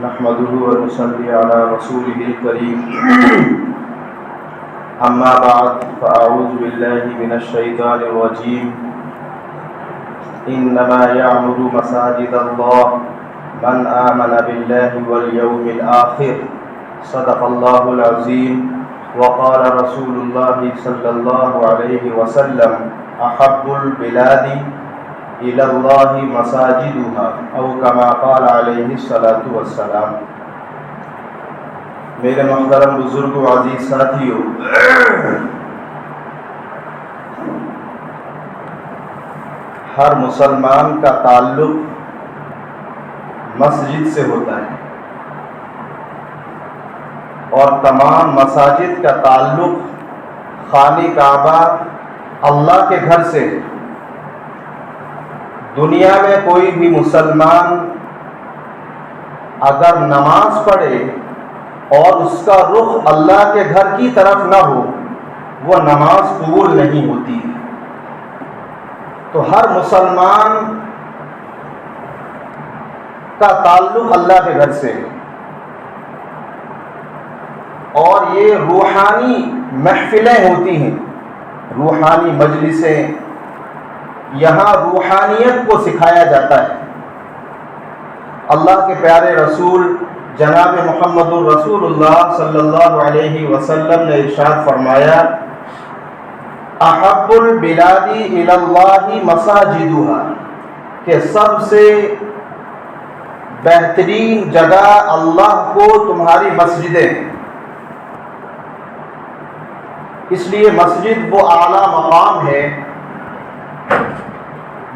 نحمده ونصلي على رسوله الكريم أما بعد فأعوذ بالله من الشيطان الرجيم إنما يعمر مساجد الله من آمن بالله واليوم الآخر صدق الله العظيم وقال رسول الله صلى الله عليه وسلم أحب البلاد إلى الله مساجدها أو كما قال عليه الصلاة والسلام۔ میرے محترم بزرگوں، عزیز ساتھیوں، ہر مسلمان کا تعلق مسجد سے ہوتا ہے اور تمام مساجد کا تعلق خانہ کعبہ اللہ کے گھر سے۔ دنیا میں کوئی بھی مسلمان اگر نماز پڑھے اور اس کا رخ اللہ کے گھر کی طرف نہ ہو، وہ نماز قبول نہیں ہوتی۔ تو ہر مسلمان کا تعلق اللہ کے گھر سے ہے، اور یہ روحانی محفلیں ہوتی ہیں، روحانی مجلسیں، یہاں روحانیت کو سکھایا جاتا ہے۔ اللہ کے پیارے رسول جناب محمد الرسول اللہ صلی اللہ علیہ وسلم نے ارشاد فرمایا، احب البلاد الی اللہ مساجدها، کہ سب سے بہترین جگہ اللہ کو تمہاری مسجدیں۔ اس لیے مسجد وہ اعلیٰ مقام ہے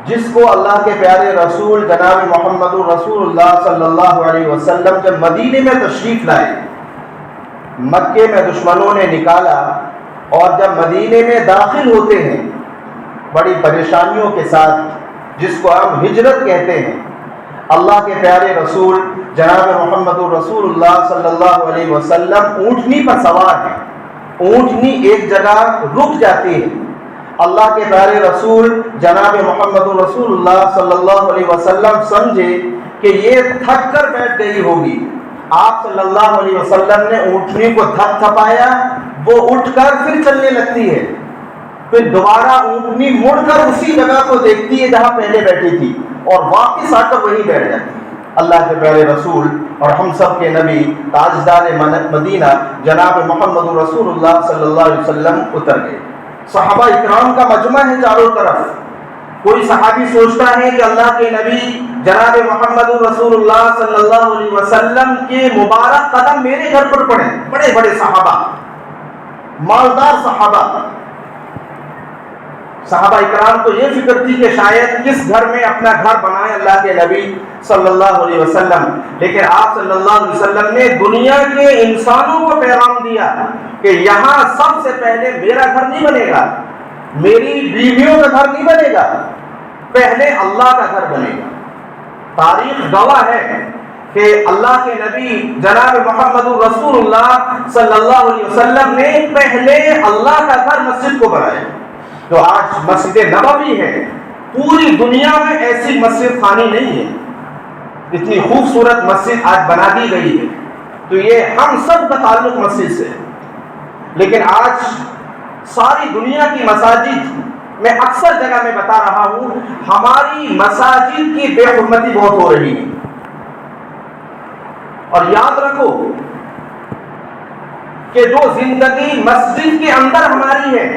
جس کو اللہ کے پیارے رسول جناب محمد الرسول اللہ صلی اللہ علیہ وسلم جب مدینے میں تشریف لائے، مکے میں دشمنوں نے نکالا، اور جب مدینے میں داخل ہوتے ہیں بڑی پریشانیوں کے ساتھ، جس کو ہم ہجرت کہتے ہیں، اللہ کے پیارے رسول جناب محمد الرسول اللہ صلی اللہ علیہ وسلم اونٹنی پر سوار ہیں، اونٹنی ایک جگہ رک جاتی ہے، اللہ کے پیارے رسول جناب محمد رسول اللہ صلی اللہ علیہ وسلم سمجھے کہ یہ تھک کر بیٹھ گئی ہوگی، آپ صلی اللہ علیہ وسلم نے اونٹنی کو تھپ تھپایا، وہ اٹھ کر پھر چلنے لگتی ہے، پھر دوبارہ اونٹنی مڑ کر اسی جگہ کو دیکھتی ہے جہاں پہلے بیٹھی تھی، اور واپس آ کر وہیں بیٹھ جاتی ہے۔ اللہ کے پیارے رسول اور ہم سب کے نبی تاجدار مدینہ جناب محمد رسول اللہ صلی اللہ علیہ وسلم اتر گئے۔ صحابہ اکرام کا مجمع ہے چاروں طرف۔ کوئی صحابی سوچتا ہے کہ اللہ کے نبی جناب محمد رسول اللہ صلی اللہ علیہ وسلم کے مبارک قدم میرے گھر پر پڑے، بڑے بڑے صحابہ، مالدار صحابہ اکرام کو یہ فکر تھی کہ شاید کس گھر میں اپنا گھر بنائے اللہ کے نبی صلی اللہ علیہ وسلم، لیکن آپ صلی اللہ علیہ وسلم نے دنیا کے انسانوں کو پیغام دیا کہ یہاں سب سے پہلے میرا گھر نہیں بنے گا، میری بیویوں کا گھر نہیں بنے گا، پہلے اللہ کا گھر بنے گا۔ تاریخ گواہ ہے کہ اللہ کے نبی جناب محمد رسول اللہ صلی اللہ علیہ وسلم نے پہلے اللہ کا گھر مسجد کو بنایا، جو آج مسجد نبوی ہے۔ پوری دنیا میں ایسی مسجد خانی نہیں ہے، اتنی خوبصورت مسجد آج بنا دی گئی ہے۔ تو یہ ہم سب کا تعلق مسجد سے، لیکن آج ساری دنیا کی مساجد میں اکثر جگہ میں بتا رہا ہوں، ہماری مساجد کی بے حرمتی بہت ہو رہی ہے۔ اور یاد رکھو کہ جو زندگی مسجد کے اندر ہماری ہے،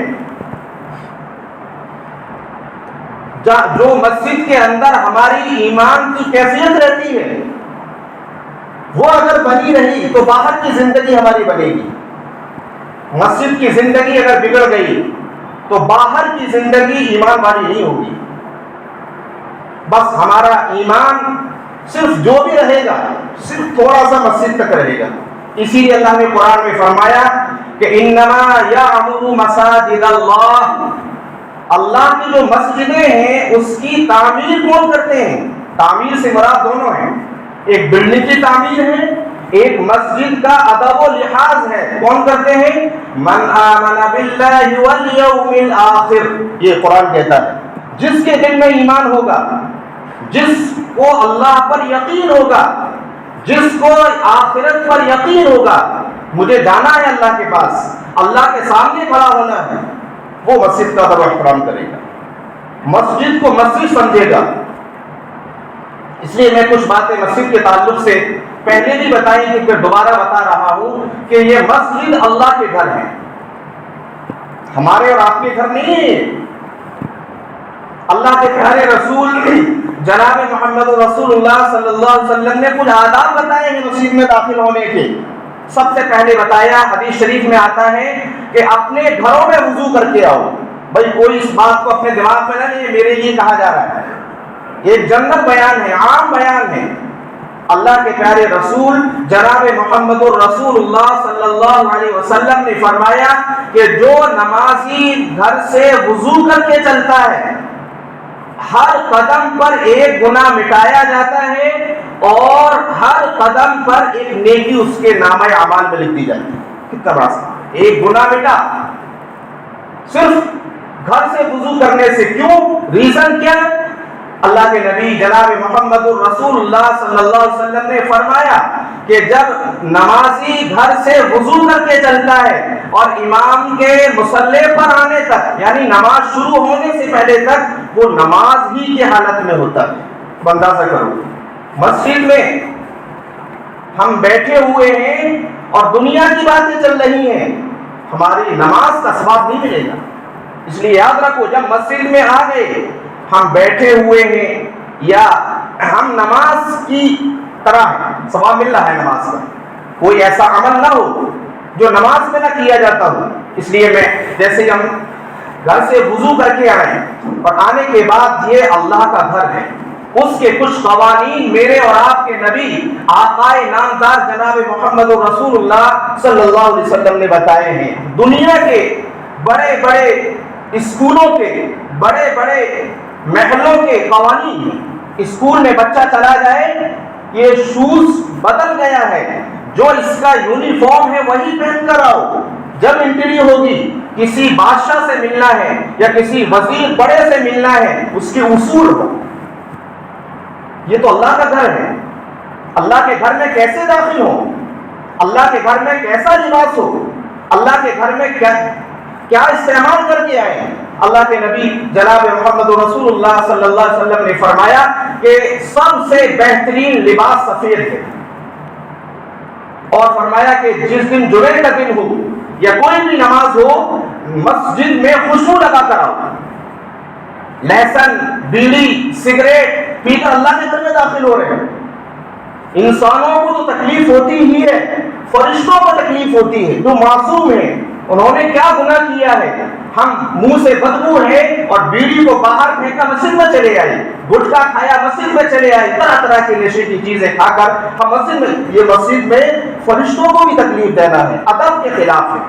جو مسجد کے اندر ہماری ایمان کی کیفیت رہتی ہے، وہ اگر بنی رہی تو باہر کی زندگی ہماری بنے گی۔ مسجد کی زندگی اگر بگڑ گئی تو باہر کی زندگی ایمان والی نہیں ہوگی۔ بس ہمارا ایمان صرف جو بھی رہے گا صرف تھوڑا سا مسجد تک رہے گا۔ اسی لیے اللہ نے قرآن میں فرمایا کہ انما یعمر مساجد اللہ، اللہ کی جو مسجدیں ہیں اس کی تعمیر کون کرتے ہیں؟ تعمیر سے مراد دونوں ہیں، ایک بلڈنگ کی تعمیر ہے، ایک مسجد کا ادب و لحاظ ہے۔ کون کرتے ہیں؟ من آمن باللہ والیوم الآخر، یہ قرآن کہتا ہے جس کے دل میں ایمان ہوگا، جس کو اللہ پر یقین ہوگا، جس کو آخرت پر یقین ہوگا، مجھے جانا ہے اللہ کے پاس، اللہ کے سامنے کھڑا ہونا ہے، وہ مسجد کا ادب و احترام کرے گا، مسجد کو مسجد سمجھے گا۔ اس لیے میں کچھ باتیں مسجد کے تعلق سے پہلے بھی بتائی تھی، پھر دوبارہ بتا رہا ہوں کہ یہ مسجد اللہ کے گھر ہے، ہمارے اور آپ کے گھر نہیں ہے۔ اللہ کے پیارے رسول جناب محمد رسول اللہ صلی اللہ علیہ وسلم نے کچھ آداب بتائے ہیں مسجد میں داخل ہونے کے۔ سب سے پہلے بتایا، حدیث شریف میں آتا ہے کہ اپنے گھروں میں وضو کر کے آؤ۔ بھائی کوئی اس بات کو اپنے دماغ میں نہ لے میرے لیے کہا جا رہا ہے، یہ جنرل بیان ہے، عام بیان ہے۔ اللہ کے پیارے رسول جناب محمد رسول اللہ صلی اللہ علیہ وسلم نے فرمایا کہ جو نمازی گھر سے وضو کر کے چلتا ہے، ہر قدم پر ایک گناہ مٹایا جاتا ہے اور ہر قدم پر ایک نیکی اس کے نامہ اعمال میں لکھ دی جاتی ہے۔ کتنا بڑا ایک گناہ مٹا صرف گھر سے وضو کرنے سے۔ کیوں؟ ریزن کیا؟ اللہ کے نبی جناب محمد رسول اللہ صلی اللہ علیہ وسلم نے فرمایا کہ جب نمازی گھر سے وضو کر کے چلتا ہے اور امام کے مصلی پر آنے تک، یعنی نماز شروع ہونے سے پہلے تک وہ نماز ہی کی حالت میں ہوتا ہے۔ اندازہ کرو، مسجد میں ہم بیٹھے ہوئے ہیں اور دنیا کی باتیں چل رہی ہیں، ہماری نماز کا ثواب نہیں ملے گا۔ اس لیے یاد رکھو، جب مسجد میں آ گئے، ہم بیٹھے ہوئے ہیں یا ہم نماز کی طرح ثواب مل رہا ہے نماز کا، کوئی ایسا عمل نہ ہو جو نماز میں نہ کیا جاتا ہو۔ اس لیے میں جیسے ہم گھر سے وضو کر کے آئے اور آنے کے بعد یہ اللہ کا گھر ہے، اس کے کچھ قوانین میرے اور آپ کے نبی آقا نامدار جناب محمد رسول اللہ صلی اللہ علیہ وسلم نے بتائے ہیں۔ دنیا کے بڑے بڑے اسکولوں کے، بڑے بڑے محلوں کے قوانین، اسکول میں بچہ چلا جائے، یہ شوز بدل گیا ہے، جو اس کا یونیفارم ہے وہی پہن کر آؤ۔ جب انٹرویو ہوگی، کسی بادشاہ سے ملنا ہے یا کسی وزیر بڑے سے ملنا ہے، اس کے اصول ہو۔ یہ تو اللہ کا گھر ہے، اللہ کے گھر میں کیسے داخل ہو، اللہ کے گھر میں کیسا لباس ہو، اللہ کے گھر میں کیا استعمال کر کے آئے۔ اللہ کے نبی جناب محمد رسول اللہ صلی اللہ علیہ وسلم نے فرمایا کہ سب سے بہترین لباس سفید ہے، اور فرمایا کہ جس دن جمعے کا دن ہو یا کوئی بھی نماز ہو، مسجد میں خوشبو لگا کر آؤ۔ لہسن، بیڑی، سگریٹ پی کر اللہ کے گھر میں داخل ہو رہے ہیں۔ انسانوں کو تو تکلیف ہوتی ہی ہے، فرشتوں کو تکلیف ہوتی ہے جو معصوم ہیں، انہوں نے کیا گناہ کیا ہے؟ ہم منہ سے بدبو ہے اور بیڑی کو باہر پھینکا مسجد میں چلے آئے، گٹکا کھایا مسجد میں چلے آئے، طرح طرح کی نشے کی چیزیں کھا کر ہم مسجد میں، یہ مسجد میں فرشتوں کو بھی تکلیف دینا ہے، ادب کے خلاف ہے۔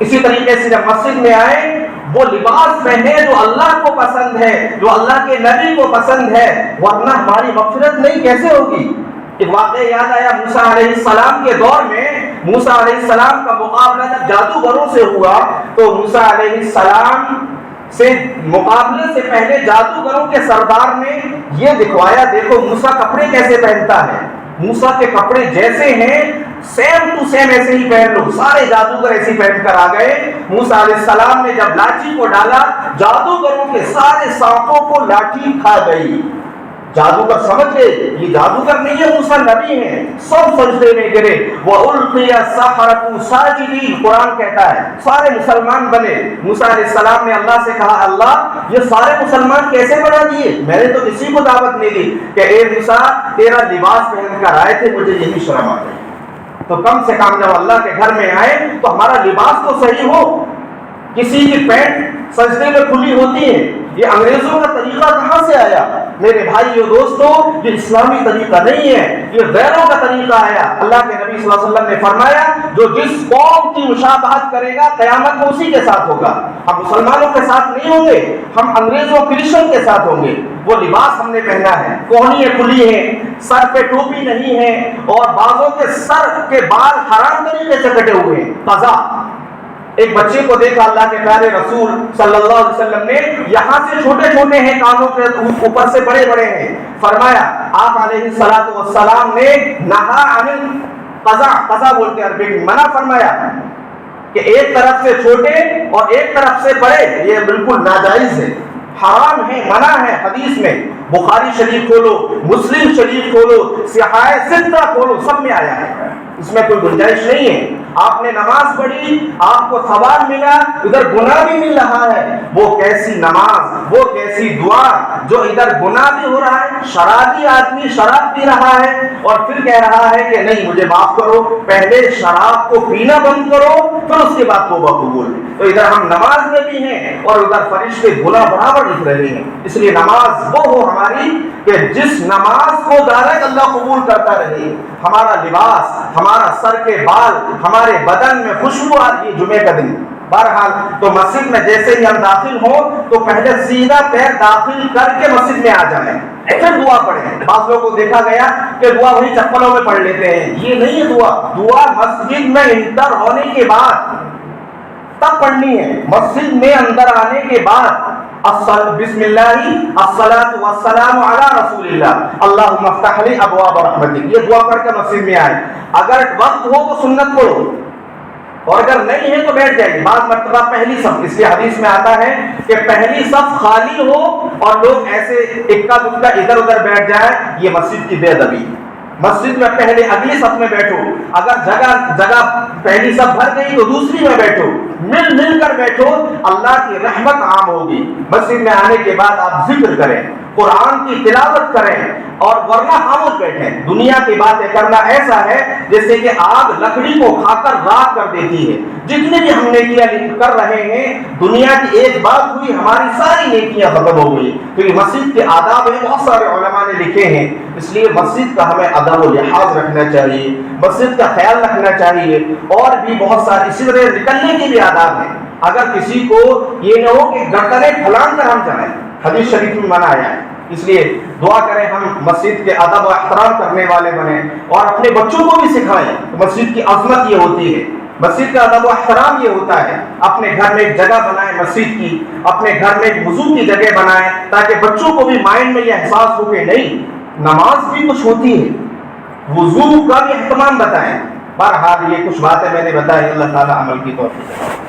اسی طریقے سے جب مسجد میں آئے، وہ لباس پہنے جو اللہ کو پسند ہے، جو اللہ کے نبی کو پسند ہے، ورنہ ہماری مغفرت نہیں کیسے ہوگی؟ ایک واقعہ یاد آیا، موسیٰ علیہ السلام کے دور میں موسیٰ علیہ السلام کا مقابلہ جب جادوگروں سے ہوا تو موسیٰ علیہ السلام سے مقابلے سے پہلے جادوگروں کے سردار نے یہ دکھوایا، دیکھو موسیٰ کپڑے کیسے پہنتا ہے، موسیٰ کے کپڑے جیسے ہیں سیم ٹو سیم ایسے ہی پہن لو۔ سارے جادوگر ایسے پہن کر آ گئے۔ موسیٰ علیہ السلام نے جب لاٹھی کو ڈالا، جادوگروں کے سارے سانپوں کو لاٹھی کھا گئی۔ جادوگر سمجھ گئے یہ جادوگر نہیں ہے، موسیٰ نبی ہیں، سب سجدے میں گرے۔ وَأُلْقِيَ السَّحَرَةُ سَاجِدِينَ، قرآن کہتا ہے سارے مسلمان بنے۔ موسیٰ علیہ السلام نے اللہ سے کہا، اللہ یہ سارے مسلمان کیسے بنا دیے؟ میں نے تو کسی کو دعوت نہیں دی کہ اے موسیٰ تیرا لباس پہن کر آئے تھے، مجھے یہی شرم آ گئی۔ تو کم سے کم جب اللہ کے گھر میں آئے تو ہمارا لباس تو صحیح ہو۔ کسی کی پینٹ سجدے میں کھلی ہوتی ہے، یہ انگریزوں کا طریقہ کہاں سے آیا؟ میرے بھائیو دوستو، یہ اسلامی طریقہ نہیں ہے، یہ غیروں کا طریقہ آیا۔ اللہ کے نبی صلی اللہ علیہ وسلم نے فرمایا جو جس قوم کی مشابہت کرے گا قیامت میں اسی کے ساتھ ہوگا۔ ہم مسلمانوں کے ساتھ نہیں ہوں گے، ہم انگریزوں کرسچن کے ساتھ ہوں گے۔ وہ لباس ہم نے پہنا ہے، کوہنیاں کھلی ہیں، سر پہ ٹوپی نہیں ہے، اور بعضوں کے سر کے بال حرام طریقے سے کٹے ہوئے ہیں، قضا۔ ایک بچے کو دیکھا اللہ کے پیارے رسول صلی اللہ علیہ وسلم نے، یہاں سے چھوٹے چھوٹے ہیں، کانوں کے اوپر سے بڑے بڑے ہیں، فرمایا آپ علیہ الصلوۃ والسلام نے نہا عن القزع، قزع بولتے ہیں عربی میں، منع فرمایا کہ ایک طرف سے چھوٹے اور ایک طرف سے بڑے، یہ بالکل ناجائز ہے، حرام ہے، منع ہے حدیث میں۔ بخاری شریف کھولو، مسلم شریف کھولو، صحاح ستہ کھولو، سب میں آیا ہے، اس میں کوئی گنجائش نہیں ہے۔ آپ نے نماز پڑھی، آپ کو ثواب ملا، ادھر گناہ بھی مل رہا ہے، وہ کیسی نماز، وہ کیسی دعا جو ادھر گناہ بھی ہو رہا ہے، شرابی آدمی شراب پی رہا ہے اور پھر کہہ رہا ہے کہ نہیں مجھے معاف کرو، پہلے شراب کو پینا بند کرو پھر اس کے بعد توبہ قبول۔ تو ادھر ہم نماز میں بھی ہیں اور ادھر فرشتے گناہ برابر لکھ رہے ہیں۔ اس لیے نماز وہ ہو ہماری کہ جس نماز کو ڈائریکٹ اللہ قبول کرتا رہے، ہمارا لباس، ہمارا سر کے بال، ہمارے بدن میں خوشبو آ رہی ہے جمعے کا دن۔ بہرحال تو مسجد میں جیسے ہی ہم داخل ہوں تو پہلے سیدھا پیر داخل کر کے مسجد میں آ جائیں، پھر دعا پڑھیں۔ بعض لوگوں کو دیکھا گیا کہ دعا وہی چپلوں میں پڑھ لیتے ہیں، یہ نہیں ہے دعا۔ دعا مسجد میں انٹر ہونے کے بعد تب پڑھنی ہے، مسجد میں اندر آنے کے بعد بسم اللہ الصلاۃ والسلام علی رسول اللہ اللہم افتح لی ابواب رحمتک، یہ دعا پڑھ کر مسجد میں آئے۔ اگر وقت ہو تو سنت پڑھو اور اگر نہیں ہے تو بیٹھ جائیے۔ بعض مرتبہ پہلی صف، اس لیے حدیث میں آتا ہے کہ پہلی صف خالی ہو اور لوگ ایسے اکا دکا ادھر ادھر بیٹھ جائے، یہ مسجد کی بے ادبی۔ مسجد میں پہلے اگلی صف میں بیٹھو، اگر جگہ پہلی صف بھر گئی تو دوسری میں بیٹھو، مل کر بیٹھو، اللہ کی رحمت عام ہوگی۔ مسجد میں آنے کے بعد آپ ذکر کریں، قرآن کی تلاوت کریں اور ورنہ خاموش بیٹھیں۔ دنیا کی باتیں کرنا ایسا ہے جیسے کہ آگ لکڑی کو کھا کر راکھ کر دیتی ہے۔ جتنے بھی ہم نیکیاں کر رہے ہیں، دنیا کی ایک بات ہوئی ہماری ساری نیکیاں ختم ہو گئی، کیونکہ مسجد کے آداب ہیں، بہت سارے علماء نے لکھے ہیں۔ اس لیے مسجد کا ہمیں ادب و لحاظ رکھنا چاہیے، مسجد کا خیال رکھنا چاہیے، اور بھی بہت سارے اسی طرح نکلنے کے بھی آداب ہیں۔ اگر کسی کو یہ نہ ہو کہ گردنیں پھلانگ کر ہم جائیں، حدیث شریف میں منع آیا ہے۔ اس لیے دعا کریں ہم مسجد کے ادب و احترام کرنے والے بنیں اور اپنے بچوں کو بھی سکھائیں۔ مسجد کی عظمت یہ ہوتی ہے، مسجد کا ادب و احترام یہ ہوتا ہے۔ اپنے گھر میں ایک جگہ بنائیں مسجد کی، اپنے گھر میں ایک وضو کی جگہ بنائیں تاکہ بچوں کو بھی مائنڈ میں یہ احساس ہو کہ نہیں نماز بھی کچھ ہوتی ہے، وضو کا بھی اہتمام بتائیں۔ بہرحال یہ کچھ باتیں میں نے بتائی، اللہ تعالیٰ عمل کی توفیق دے۔